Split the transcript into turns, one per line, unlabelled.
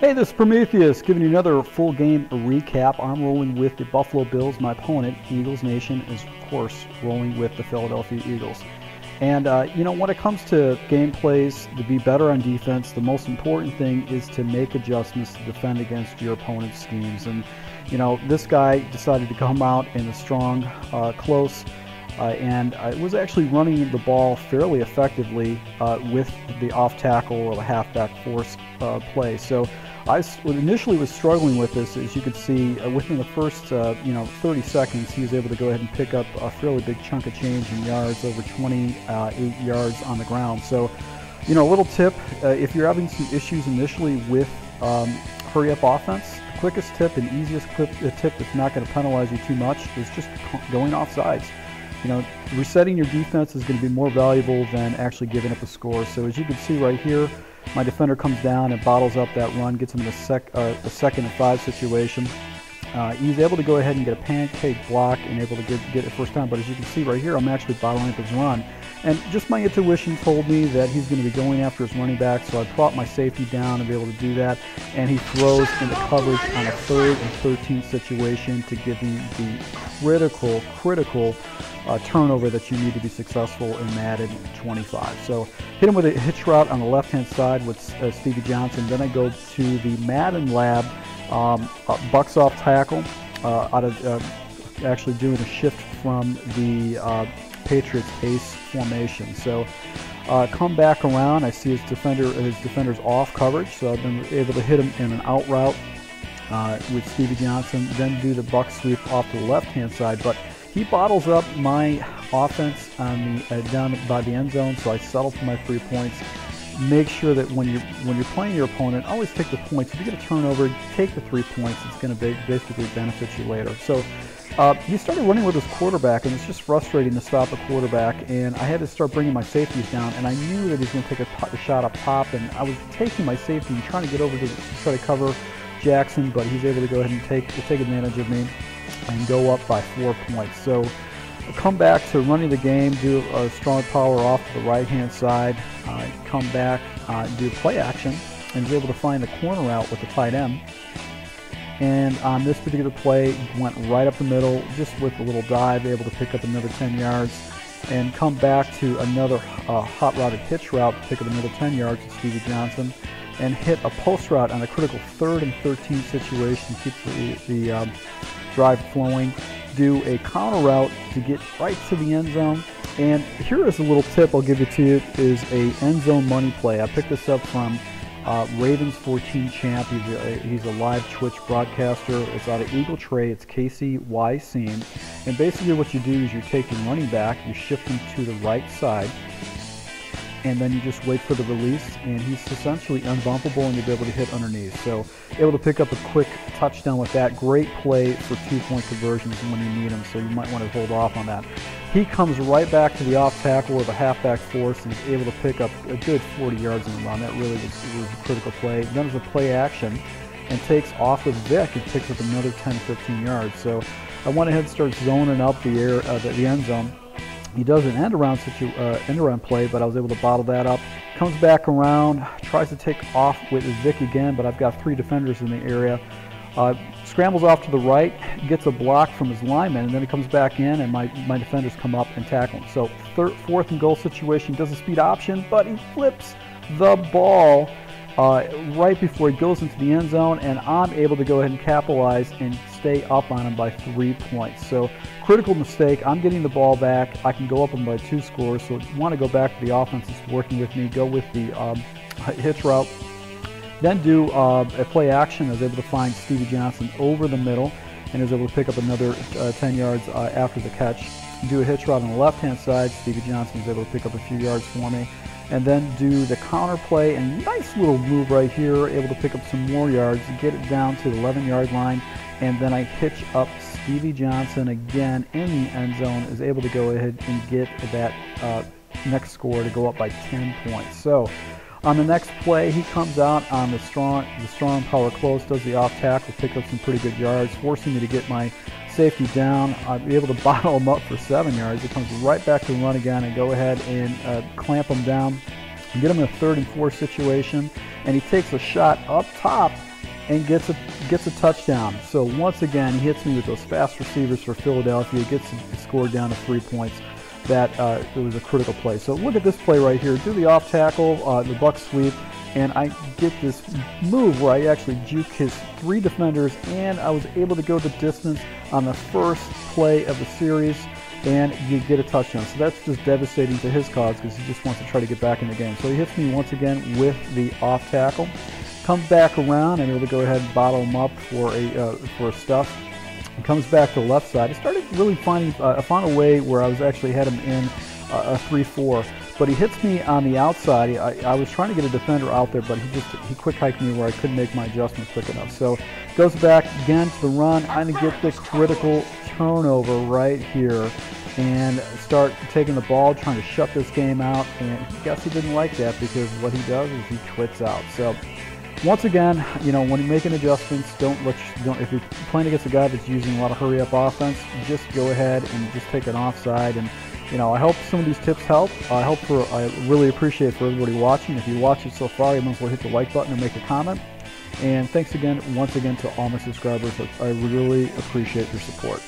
Hey, this is Prometheus giving you another full game recap. I'm rolling with the Buffalo Bills. My opponent, Eagles Nation, is of course rolling with the Philadelphia Eagles. And you know, when it comes to game plays, to be better on defense, the most important thing is to make adjustments to defend against your opponent's schemes. And you know, this guy decided to come out in a strong, close, and was actually running the ball fairly effectively with the off tackle or the halfback force play. So I initially was struggling with this. As you could see, within the first 30 seconds, he was able to go ahead and pick up a fairly big chunk of change in yards, over 28 yards on the ground. So, you know, a little tip, if you're having some issues initially with hurry-up offense, the quickest tip and easiest tip that's not going to penalize you too much is just going off sides. You know, resetting your defense is going to be more valuable than actually giving up a score. So as you can see right here, my defender comes down and bottles up that run, gets him in a second and 5 situation. He's able to go ahead and get a pancake block and able to get it first down. But as you can see right here, I'm actually bottling up his run. And just my intuition told me that he's going to be going after his running back, so I brought my safety down and be able to do that. And he throws into coverage on a 3rd and 13 situation to give me the critical turnover that you need to be successful in Madden 25. So hit him with a hitch route on the left-hand side with Stevie Johnson. Then I go to the Madden lab, bucks off tackle, out of actually doing a shift from the Patriots ace formation. So come back around, I see his defender's off coverage, so I've been able to hit him in an out route with Stevie Johnson, then do the buck sweep off to the left-hand side. But he bottles up my offense on the down by the end zone, so I settle for my 3 points. Make sure that when you're playing your opponent, always take the points. If you get a turnover, take the 3 points. It's going to basically benefit you later. So he started running with his quarterback, and it's just frustrating to stop a quarterback. And I had to start bringing my safeties down, and I knew that he was going to take a shot up top, and I was taking my safety and trying to get over to try to cover Jackson, but he's able to go ahead and take advantage of me and go up by 4 points. So I'll come back to running the game, do a strong power off to the right-hand side, come back, do play action, and is able to find the corner out with the tight end. And on this particular play, went right up the middle, just with a little dive, able to pick up another 10 yards, and come back to another hot routed hitch route to pick up another 10 yards with Stevie Johnson, and hit a post route on a critical 3rd and 13 situation, keep the drive flowing, do a counter route to get right to the end zone. And here is a little tip I'll give you to you, is a end zone money play. I picked this up from Ravens 14 Champ. He's a live Twitch broadcaster. It's out of Eagle Tray. It's KCY Seam. And basically what you do is you take your running back, you shift him to the right side, and then you just wait for the release, and he's essentially unbumpable, and you'll be able to hit underneath. So able to pick up a quick touchdown with that. Great play for 2-point conversions when you need them, so you might want to hold off on that. He comes right back to the off tackle with a halfback force and is able to pick up a good 40 yards in the run. That really was a critical play. Then there's a play action and takes off with Vic and picks up another 10-15 yards. So I went ahead and started zoning up the end zone. He does an end around play, but I was able to bottle that up. Comes back around, tries to take off with his Vic again, but I've got 3 defenders in the area. Scrambles off to the right, gets a block from his lineman, and then he comes back in, and my defenders come up and tackle him. So 4th and goal situation, does a speed option, but he flips the ball right before he goes into the end zone, and I'm able to go ahead and capitalize and stay up on him by 3 points. So critical mistake. I'm getting the ball back. I can go up him by 2 scores. So if you want to go back to the offense that's working with me, go with the hitch route. Then do a play action. I was able to find Stevie Johnson over the middle and is able to pick up another 10 yards after the catch. Do a hitch route on the left-hand side. Stevie Johnson is able to pick up a few yards for me. And then do the counter play, and nice little move right here, able to pick up some more yards, get it down to the 11-yard line, and then I hitch up Stevie Johnson again in the end zone, is able to go ahead and get that next score to go up by 10 points. So on the next play, he comes out on the strong power close, does the off tackle, pick up some pretty good yards, forcing me to get my safety down. I'll be able to bottle him up for 7 yards. It comes right back to the run again, and go ahead and clamp him down and get him in a 3rd and 4 situation. And he takes a shot up top and gets a touchdown. So once again, he hits me with those fast receivers for Philadelphia, gets scored down to 3 points. That it was a critical play. So look at this play right here. Do the off tackle, the buck sweep, and I get this move where I actually juke his 3 defenders, and I was able to go the distance on the first play of the series, and you get a touchdown. So that's just devastating to his cause because he just wants to try to get back in the game. So he hits me once again with the off tackle. Comes back around, and able to go ahead and bottle him up for a stuff. He comes back to the left side. I started really I found a way where I was actually had him in a 3-4, but he hits me on the outside. I was trying to get a defender out there, but he quick hiked me where I couldn't make my adjustments quick enough. So goes back again to the run. I'm gonna get the critical turnover right here and start taking the ball, trying to shut this game out. And I guess he didn't like that because what he does is he quits out. So once again, you know, when you're making adjustments, if you're playing against a guy that's using a lot of hurry-up offense, just go ahead and just take an offside. And you know, I hope some of these tips help. I really appreciate for everybody watching. If you watched it so far, you might as well hit the like button and make a comment. And thanks again, once again, to all my subscribers. I really appreciate your support.